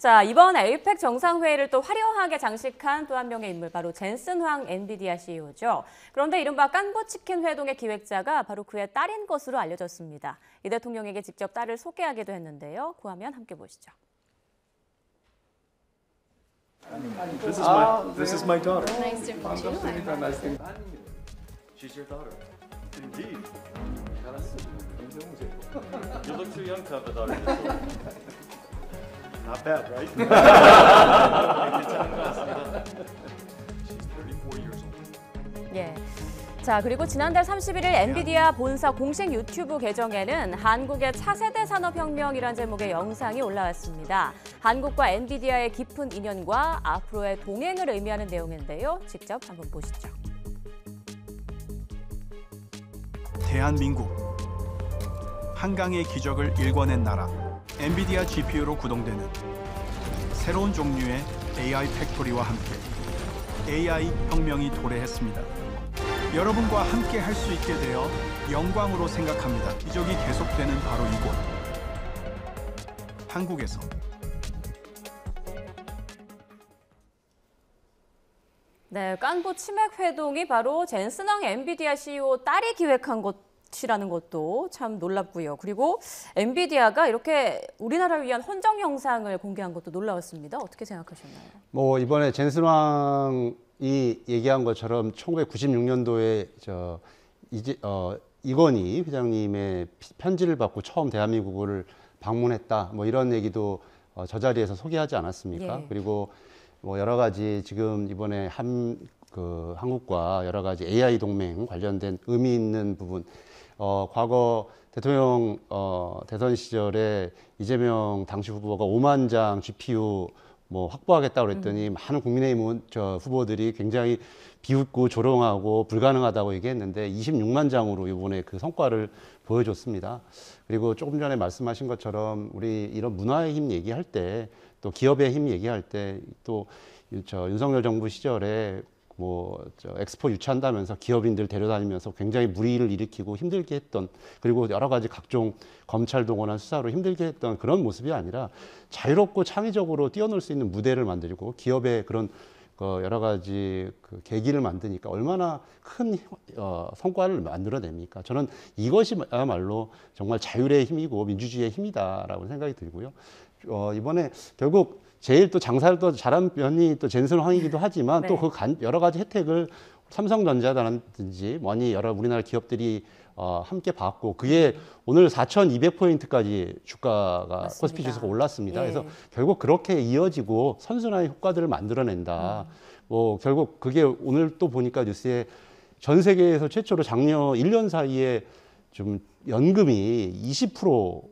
자, 이번 에이펙 정상회의를 또 화려하게 장식한 또 한 명의 인물, 바로 젠슨 황 엔비디아 CEO죠. 그런데 이른바 깐부치킨 회동의 기획자가 바로 그의 딸인 것으로 알려졌습니다. 이 대통령에게 직접 딸을 소개하기도 했는데요. 그 화면 함께 보시죠. This is my daughter. Nice to meet you. Nice to meet you. She's your daughter. Indeed. You look too young to have a daughter. Not bad, right? 괜찮은 것 같습니다. She's 34 years old. 예. 자, 그리고 지난달 31일 엔비디아 본사 공식 유튜브 계정에는 한국의 차세대 산업혁명이란 제목의 영상이 올라왔습니다. 한국과 엔비디아의 깊은 인연과 앞으로의 동행을 의미하는 내용인데요. 직접 한번 보시죠. 대한민국, 한강의 기적을 일궈낸 나라, 엔비디아 GPU로 구동되는 새로운 종류의 AI 팩토리와 함께 AI 혁명이 도래했습니다. 여러분과 함께 할 수 있게 되어 영광으로 생각합니다. 기적이 계속되는 바로 이곳, 한국에서. 네, 깐부 치맥 회동이 바로 젠슨 황 엔비디아 CEO 딸이 기획한 것이라는 것도 참 놀랍고요. 그리고 엔비디아가 이렇게 우리나라를 위한 헌정 영상을 공개한 것도 놀라웠습니다. 어떻게 생각하셨나요? 뭐 이번에 젠슨 황이 얘기한 것처럼 1996년도에 이건희 회장님의 편지를 받고 처음 대한민국을 방문했다. 뭐 이런 얘기도 저 자리에서 소개하지 않았습니까? 예. 그리고 뭐 여러 가지 지금 이번에 한국과 여러 가지 AI 동맹 관련된 의미 있는 부분, 과거 대통령 대선 시절에 이재명 당시 후보가 5만 장 GPU 뭐 확보하겠다고 그랬더니 많은 국민의힘 후보들이 굉장히 비웃고 조롱하고 불가능하다고 얘기했는데 26만 장으로 이번에 그 성과를 보여줬습니다. 그리고 조금 전에 말씀하신 것처럼 우리 이런 문화의 힘 얘기할 때 또 기업의 힘 얘기할 때 또 윤석열 정부 시절에 엑스포 유치한다면서 기업인들 데려다니면서 굉장히 물의를 일으키고 힘들게 했던, 그리고 여러 가지 각종 검찰 동원한 수사로 힘들게 했던 그런 모습이 아니라 자유롭고 창의적으로 뛰어놀 수 있는 무대를 만들고 기업의 그런 여러 가지 계기를 만드니까 얼마나 큰 성과를 만들어냅니까? 저는 이것이야말로 정말 자율의 힘이고 민주주의의 힘이다라고 생각이 들고요. 이번에 결국 제일 또 장사를 또 잘한 면이 또 젠슨 황이기도 하지만 네. 또 그 여러 가지 혜택을 삼성전자라든지 여러 우리나라 기업들이 함께 받고, 그게 오늘 4,200포인트까지 주가가 맞습니다. 코스피 지수가 올랐습니다. 예. 그래서 결국 그렇게 이어지고 선순환의 효과들을 만들어낸다. 뭐 결국 그게 오늘 또 보니까 뉴스에 전 세계에서 최초로 작년 1년 사이에 좀 연금이 20%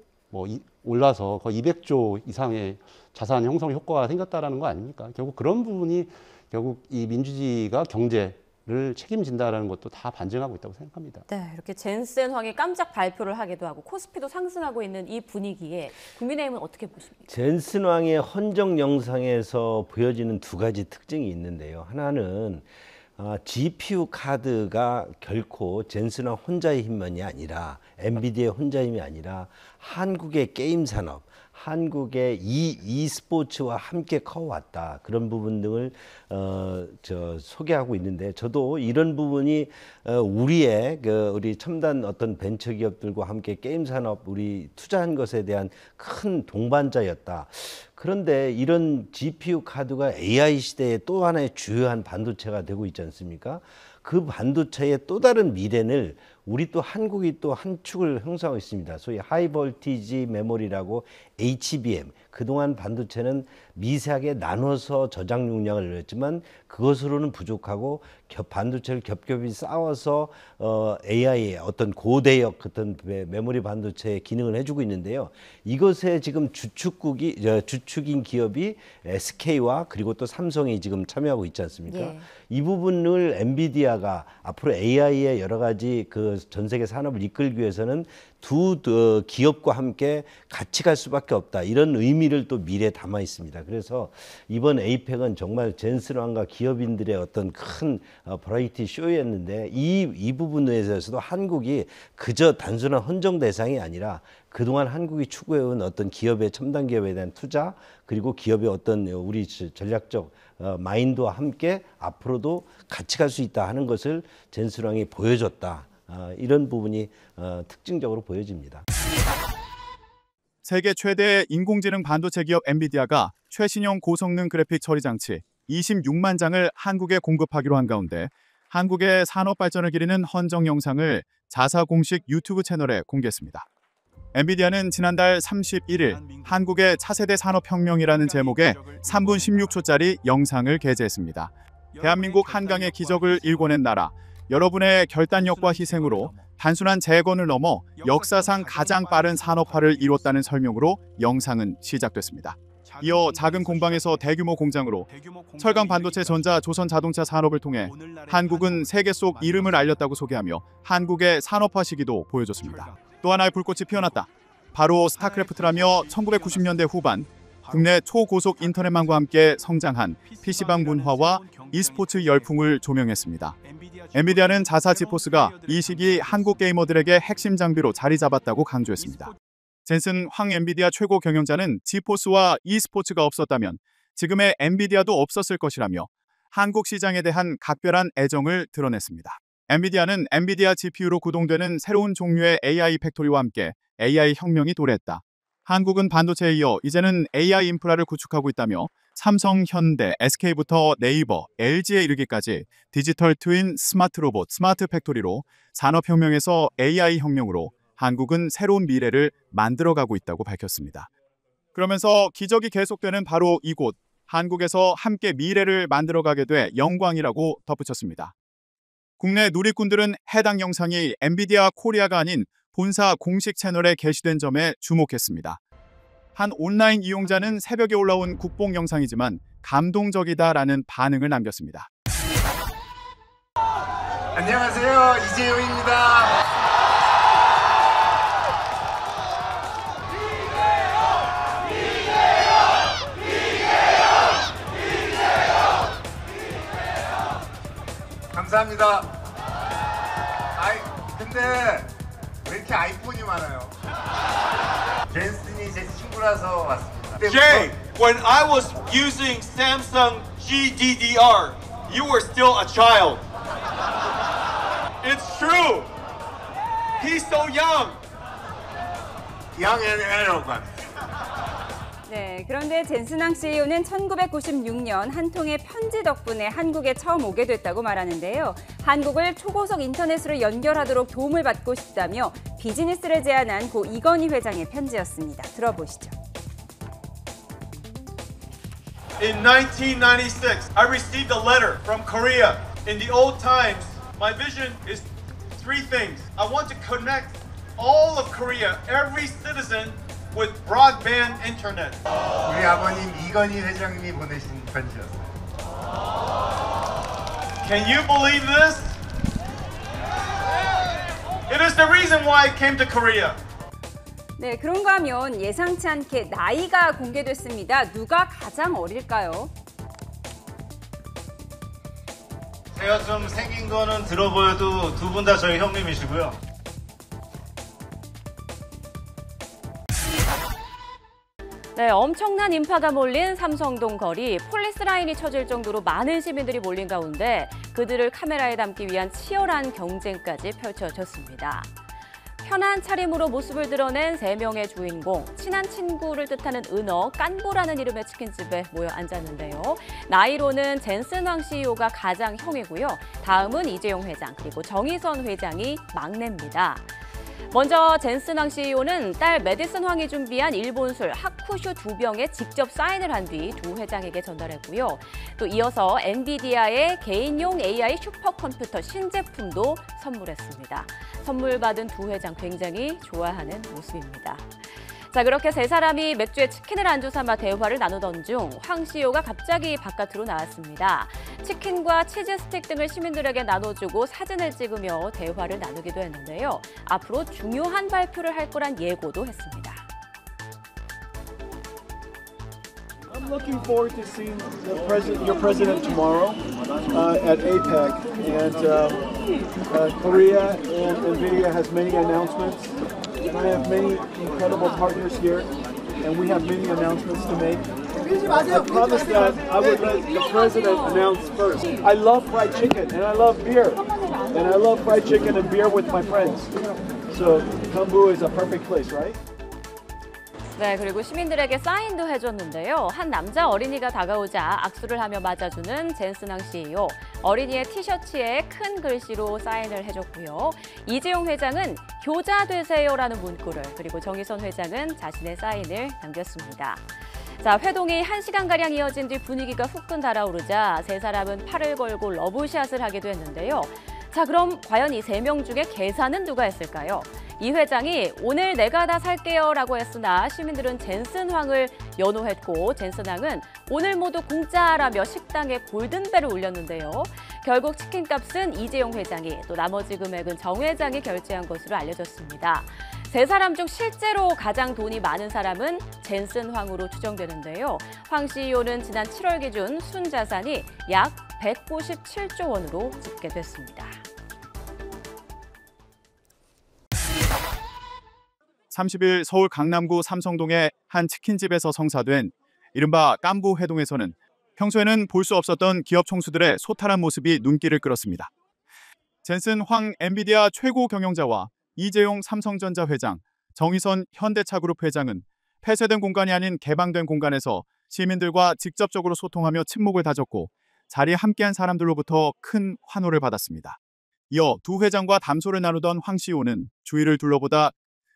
올라서 거의 200조 이상의 자산 형성 효과가 생겼다라는 거 아닙니까? 결국 그런 부분이 결국 이 민주주의가 경제를 책임진다라는 것도 다 반증하고 있다고 생각합니다. 네, 이렇게 젠슨 황이 깜짝 발표를 하기도 하고 코스피도 상승하고 있는 이 분위기에 국민의힘은 어떻게 보십니까? 젠슨 황의 헌정 영상에서 보여지는 두 가지 특징이 있는데요. 하나는 GPU 카드가 결코 젠슨 황 혼자의 힘만이 아니라 엔비디아의 혼자의 힘이 아니라 한국의 게임 산업, 한국의 e스포츠와 함께 커왔다. 그런 부분 등을 소개하고 있는데, 저도 이런 부분이 우리의 우리 첨단 어떤 벤처 기업들과 함께 게임 산업 우리 투자한 것에 대한 큰 동반자였다. 그런데 이런 GPU 카드가 AI 시대의 또 하나의 주요한 반도체가 되고 있지 않습니까? 그 반도체의 또 다른 미래는 우리 또 한국이 또 한 축을 형성하고 있습니다. 소위 하이 볼티지 메모리라고 HBM. 그동안 반도체는 미세하게 나눠서 저장 용량을 늘렸지만 그것으로는 부족하고 반도체를 겹겹이 쌓아서 AI의 어떤 고대역 어떤 메모리 반도체의 기능을 해주고 있는데요. 이것에 지금 주축인 기업이 SK와 그리고 또 삼성이 지금 참여하고 있지 않습니까? 예. 이 부분을 엔비디아가 앞으로 AI의 여러 가지 전 세계 산업을 이끌기 위해서는 두 기업과 함께 같이 갈 수밖에 없다. 이런 의미를 또 미래에 담아 있습니다. 그래서 이번 에이펙은 정말 젠슨 황과 기업인들의 어떤 큰 버라이티 쇼였는데 이 부분에 대해서도 한국이 그저 단순한 헌정 대상이 아니라 그동안 한국이 추구해온 어떤 기업의 첨단 기업에 대한 투자 그리고 기업의 어떤 우리 전략적 마인드와 함께 앞으로도 같이 갈 수 있다 하는 것을 젠슨 황이 보여줬다. 이런 부분이 특징적으로 보여집니다. 세계 최대 인공지능 반도체 기업 엔비디아가 최신형 고성능 그래픽 처리 장치 26만 장을 한국에 공급하기로 한 가운데 한국의 산업 발전을 기리는 헌정 영상을 자사 공식 유튜브 채널에 공개했습니다. 엔비디아는 지난달 31일 한국의 차세대 산업혁명이라는 제목의 3분 16초짜리 영상을 게재했습니다. 대한민국 한강의 기적을 일궈낸 나라, 여러분의 결단력과 희생으로 단순한 재건을 넘어 역사상 가장 빠른 산업화를 이뤘다는 설명으로 영상은 시작됐습니다. 이어 작은 공방에서 대규모 공장으로 철강 반도체 전자 조선 자동차 산업을 통해 한국은 세계 속 이름을 알렸다고 소개하며 한국의 산업화 시기도 보여줬습니다. 또 하나의 불꽃이 피어났다. 바로 스타크래프트라며 1990년대 후반 국내 초고속 인터넷망과 함께 성장한 PC방 문화와 e스포츠 열풍을 조명했습니다. 엔비디아는 자사 지포스가 이 시기 한국 게이머들에게 핵심 장비로 자리 잡았다고 강조했습니다. 젠슨 황 엔비디아 최고 경영자는 지포스와 e스포츠가 없었다면 지금의 엔비디아도 없었을 것이라며 한국 시장에 대한 각별한 애정을 드러냈습니다. 엔비디아는 엔비디아 GPU로 구동되는 새로운 종류의 AI 팩토리와 함께 AI 혁명이 도래했다. 한국은 반도체에 이어 이제는 AI 인프라를 구축하고 있다며 삼성, 현대, SK부터 네이버, LG에 이르기까지 디지털 트윈 스마트 로봇, 스마트 팩토리로 산업혁명에서 AI 혁명으로 한국은 새로운 미래를 만들어가고 있다고 밝혔습니다. 그러면서 기적이 계속되는 바로 이곳, 한국에서 함께 미래를 만들어가게 돼 영광이라고 덧붙였습니다. 국내 누리꾼들은 해당 영상이 엔비디아 코리아가 아닌 본사 공식 채널에 게시된 점에 주목했습니다. 한 온라인 이용자는 새벽에 올라온 국뽕 영상이지만 감동적이다라는 반응을 남겼습니다. 안녕하세요, 이재용입니다. 감사합니다. 근데 왜 이렇게 아이폰이 많아요? 젠슨이 제 친구라서 왔습니다. Jay, when I was using Samsung GDDR, you were still a child. It's true. He's so young. Young and arrogant. 네, 그런데 젠슨 황 CEO는 1996년 한 통의 편지 덕분에 한국에 처음 오게 됐다고 말하는데요. 한국을 초고속 인터넷으로 연결하도록 도움을 받고 싶다며 비즈니스를 제안한 고 이건희 회장의 편지였습니다. 들어보시죠. In 1996, I received a letter from Korea. In the old times, my vision is three things. I want to connect all of Korea, every citizen, with broadband internet. 우리 아버님 이건희 회장님이 보내신 편지였어요. Can you believe this? It is the reason why I came to Korea. 네, 그런가 하면 예상치 않게 나이가 공개됐습니다. 누가 가장 어릴까요? 제가 좀 생긴 거는 들어보여도 두 분 다 저희 형님이시고요. 네, 엄청난 인파가 몰린 삼성동 거리, 폴리스 라인이 쳐질 정도로 많은 시민들이 몰린 가운데 그들을 카메라에 담기 위한 치열한 경쟁까지 펼쳐졌습니다. 편한 차림으로 모습을 드러낸 3명의 주인공, 친한 친구를 뜻하는 은어, 깐보라는 이름의 치킨집에 모여 앉았는데요. 나이로는 젠슨 황 CEO가 가장 형이고요. 다음은 이재용 회장, 그리고 정의선 회장이 막내입니다. 먼저 젠슨 황 CEO는 딸 메디슨 황이 준비한 일본술 하쿠슈 2병에 직접 사인을 한 뒤 두 회장에게 전달했고요. 또 이어서 엔비디아의 개인용 AI 슈퍼컴퓨터 신제품도 선물했습니다. 선물 받은 두 회장 굉장히 좋아하는 모습입니다. 자, 그렇게 세 사람이 맥주에 치킨을 안주 삼아 대화를 나누던 중 황 CEO가 갑자기 바깥으로 나왔습니다. 치킨과 치즈 스틱 등을 시민들에게 나눠주고 사진을 찍으며 대화를 나누기도 했는데요. 앞으로 중요한 발표를 할 거란 예고도 했습니다. I'm looking forward to seeing your president tomorrow at APEC. And Korea and NVIDIA has many announcements. And I have many incredible partners here. And we have many announcements to make. I promised that I would let the president announce first. I love fried chicken and I love beer. And I love fried chicken and beer with my friends. So Kambu is a perfect place, right? 네, 그리고 시민들에게 사인도 해줬는데요. 한 남자 어린이가 다가오자 악수를 하며 맞아주는 젠슨 황 CEO. 어린이의 티셔츠에 큰 글씨로 사인을 해줬고요. 이재용 회장은 효자 되세요라는 문구를, 그리고 정의선 회장은 자신의 사인을 남겼습니다. 자, 회동이 1시간가량 이어진 뒤 분위기가 후끈 달아오르자 세 사람은 팔을 걸고 러브샷을 하기도 했는데요. 자, 그럼 과연 이 3명 중에 계산은 누가 했을까요? 이 회장이 오늘 내가 다 살게요 라고 했으나 시민들은 젠슨 황을 연호했고 젠슨 황은 오늘 모두 공짜라며 식당에 골든벨을 울렸는데요. 결국 치킨값은 이재용 회장이, 또 나머지 금액은 정 회장이 결제한 것으로 알려졌습니다. 세 사람 중 실제로 가장 돈이 많은 사람은 젠슨 황으로 추정되는데요. 황 CEO는 지난 7월 기준 순자산이 약 197조 원으로 집계됐습니다. 30일 서울 강남구 삼성동의 한 치킨집에서 성사된 이른바 깐부 회동에서는 평소에는 볼 수 없었던 기업 총수들의 소탈한 모습이 눈길을 끌었습니다. 젠슨 황 엔비디아 최고 경영자와 이재용 삼성전자 회장, 정의선 현대차그룹 회장은 폐쇄된 공간이 아닌 개방된 공간에서 시민들과 직접적으로 소통하며 친목을 다졌고 자리에 함께한 사람들로부터 큰 환호를 받았습니다. 이어 두 회장과 담소를 나누던 황 CEO는 주위를 둘러보다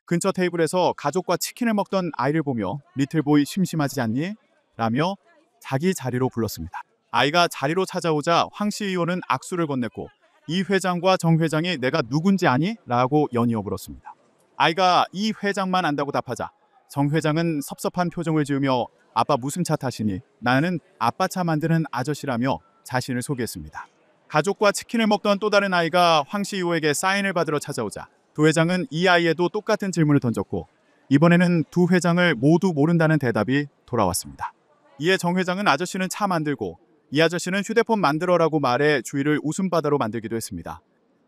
근처 테이블에서 가족과 치킨을 먹던 아이를 보며 리틀보이 심심하지 않니? 라며 자기 자리로 불렀습니다. 아이가 자리로 찾아오자 황 CEO는 악수를 건넸고 이 회장과 정 회장이 내가 누군지 아니? 라고 연이어 물었습니다. 아이가 이 회장만 안다고 답하자 정 회장은 섭섭한 표정을 지으며 아빠 무슨 차 타시니? 나는 아빠 차 만드는 아저씨라며 자신을 소개했습니다. 가족과 치킨을 먹던 또 다른 아이가 황 CEO에게 사인을 받으러 찾아오자 두 회장은 이 아이에도 똑같은 질문을 던졌고 이번에는 두 회장을 모두 모른다는 대답이 돌아왔습니다. 이에 정 회장은 아저씨는 차 만들고 이 아저씨는 휴대폰 만들어라고 말해 주위를 웃음바다로 만들기도 했습니다.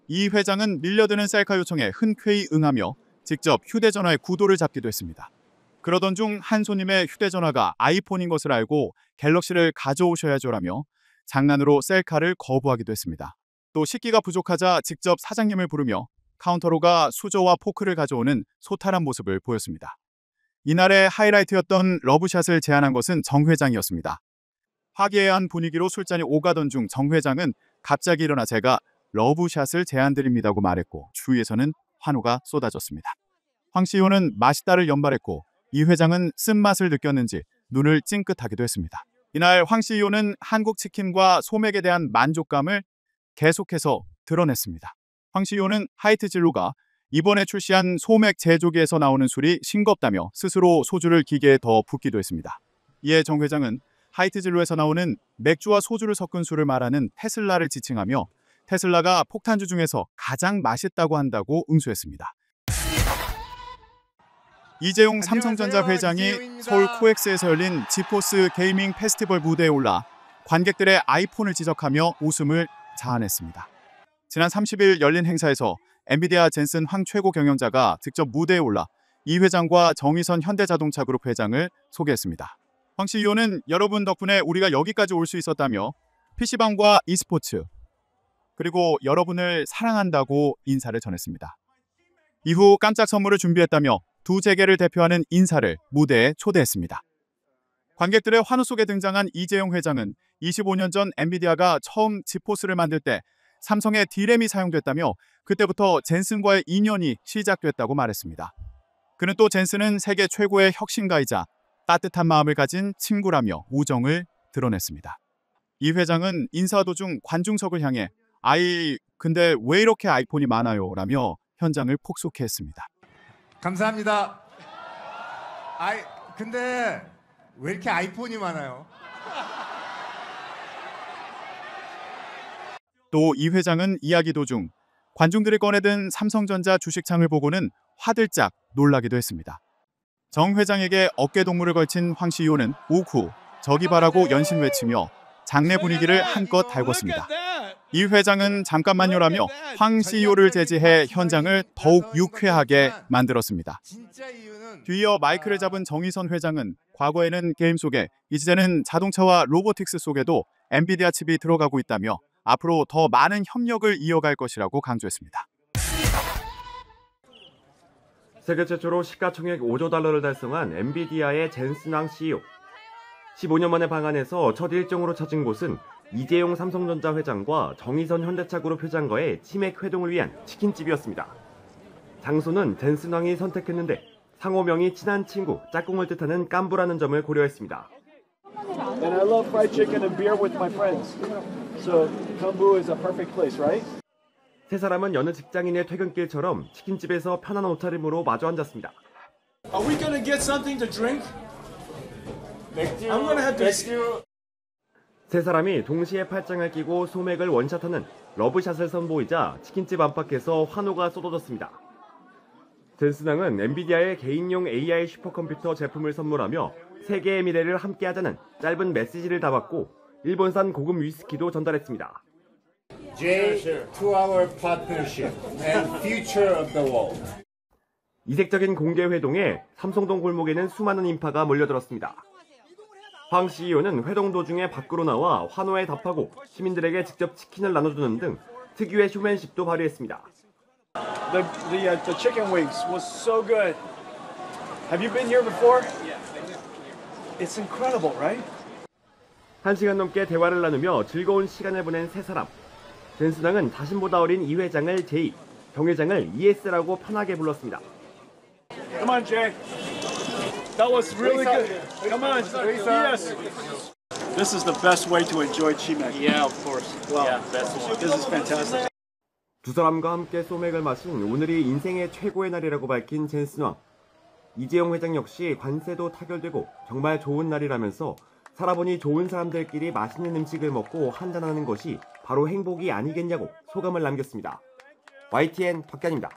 이 회장은 밀려드는 셀카 요청에 흔쾌히 응하며 직접 휴대전화의 구도를 잡기도 했습니다. 그러던 중 한 손님의 휴대전화가 아이폰인 것을 알고 갤럭시를 가져오셔야죠라며 장난으로 셀카를 거부하기도 했습니다. 또 식기가 부족하자 직접 사장님을 부르며 카운터로 가 수저와 포크를 가져오는 소탈한 모습을 보였습니다. 이날의 하이라이트였던 러브샷을 제안한 것은 정 회장이었습니다. 화기애애한 분위기로 술잔이 오가던 중 정 회장은 갑자기 일어나 제가 러브샷을 제안드립니다고 말했고 주위에서는 환호가 쏟아졌습니다. 황 CEO는 맛있다를 연발했고 이 회장은 쓴맛을 느꼈는지 눈을 찡긋하기도 했습니다. 이날 황 CEO는 한국 치킨과 소맥에 대한 만족감을 계속해서 드러냈습니다. 황 CEO는 하이트 진로가 이번에 출시한 소맥 제조기에서 나오는 술이 싱겁다며 스스로 소주를 기계에 더 붓기도 했습니다. 이에 정 회장은 하이트 진로에서 나오는 맥주와 소주를 섞은 술을 말하는 테슬라를 지칭하며 테슬라가 폭탄주 중에서 가장 맛있다고 한다고 응수했습니다. 이재용 삼성전자 회장이 서울 코엑스에서 열린 지포스 게이밍 페스티벌 무대에 올라 관객들의 아이폰을 지적하며 웃음을 자아냈습니다. 지난 30일 열린 행사에서 엔비디아 젠슨 황 최고 경영자가 직접 무대에 올라 이 회장과 정의선 현대자동차그룹 회장을 소개했습니다. 황 CEO는 여러분 덕분에 우리가 여기까지 올 수 있었다며 PC방과 e스포츠 그리고 여러분을 사랑한다고 인사를 전했습니다. 이후 깜짝 선물을 준비했다며 두 재계를 대표하는 인사를 무대에 초대했습니다. 관객들의 환호 속에 등장한 이재용 회장은 25년 전 엔비디아가 처음 지포스를 만들 때 삼성의 D램이 사용됐다며 그때부터 젠슨과의 인연이 시작됐다고 말했습니다. 그는 또 젠슨은 세계 최고의 혁신가이자 따뜻한 마음을 가진 친구라며 우정을 드러냈습니다. 이 회장은 인사 도중 관중석을 향해 근데 왜 이렇게 아이폰이 많아요? 라며 현장을 폭소케 했습니다. 감사합니다. 아이, 근데 왜 이렇게 아이폰이 많아요? 또 이 회장은 이야기 도중 관중들이 꺼내든 삼성전자 주식창을 보고는 화들짝 놀라기도 했습니다. 정 회장에게 어깨동무를 걸친 황 CEO는 오후 저기 바라고 연신 외치며 장내 분위기를 한껏 달궜습니다. 이 회장은 잠깐만요라며 황 CEO를 제지해 현장을 더욱 유쾌하게 만들었습니다. 뒤이어 마이크를 잡은 정의선 회장은 과거에는 게임 속에 이제는 자동차와 로보틱스 속에도 엔비디아 칩이 들어가고 있다며 앞으로 더 많은 협력을 이어갈 것이라고 강조했습니다. 세계 최초로 시가총액 5조 달러를 달성한 엔비디아의 젠슨 CEO. 15년 만에 방한해서 첫 일정으로 찾은 곳은 이재용 삼성전자 회장과 정의선 현대차그룹 회장과의 치맥 회동을 위한 치킨집이었습니다. 장소는 젠슨 왕이 선택했는데 상호명이 친한 친구, 짝꿍을 뜻하는 깐부라는 점을 고려했습니다. And I love fried chicken and beer with my friends. So Kambu is a perfect place, right? 세 사람은 여느 직장인의 퇴근길처럼 치킨집에서 편한 옷차림으로 마주 앉았습니다. Are we gonna get something to drink? I'm gonna have to. 세 사람이 동시에 팔짱을 끼고 소맥을 원샷하는 러브샷을 선보이자 치킨집 안팎에서 환호가 쏟아졌습니다. 젠슨 왕은 엔비디아의 개인용 AI 슈퍼컴퓨터 제품을 선물하며 세계의 미래를 함께하자는 짧은 메시지를 담았고 일본산 고급 위스키도 전달했습니다. J to our partnership and future of the world. 이색적인 공개 회동에 삼성동 골목에는 수많은 인파가 몰려들었습니다. 황 CEO는 회동 도중에 밖으로 나와 환호에 답하고 시민들에게 직접 치킨을 나눠주는 등 특유의 쇼맨십도 발휘했습니다. The chicken wings was so good. Have you been here before? It's incredible, right? 1시간 넘게 대화를 나누며 즐거운 시간을 보낸 세 사람. 젠슨 왕은 자신보다 어린 이 회장을 J, 정 회장을 ES라고 편하게 불렀습니다. Come on, Jay. That was really good. Come on, yes. This is the best way to enjoy chimek. Yeah, of course. Wow. Yeah, best one. This is fantastic. 두 사람과 함께 소맥을 마신 오늘이 인생의 최고의 날이라고 밝힌 젠슨 왕. 이재용 회장 역시 관세도 타결되고 정말 좋은 날이라면서 살아보니 좋은 사람들끼리 맛있는 음식을 먹고 한잔하는 것이 바로 행복이 아니겠냐고 소감을 남겼습니다. YTN 박관입니다.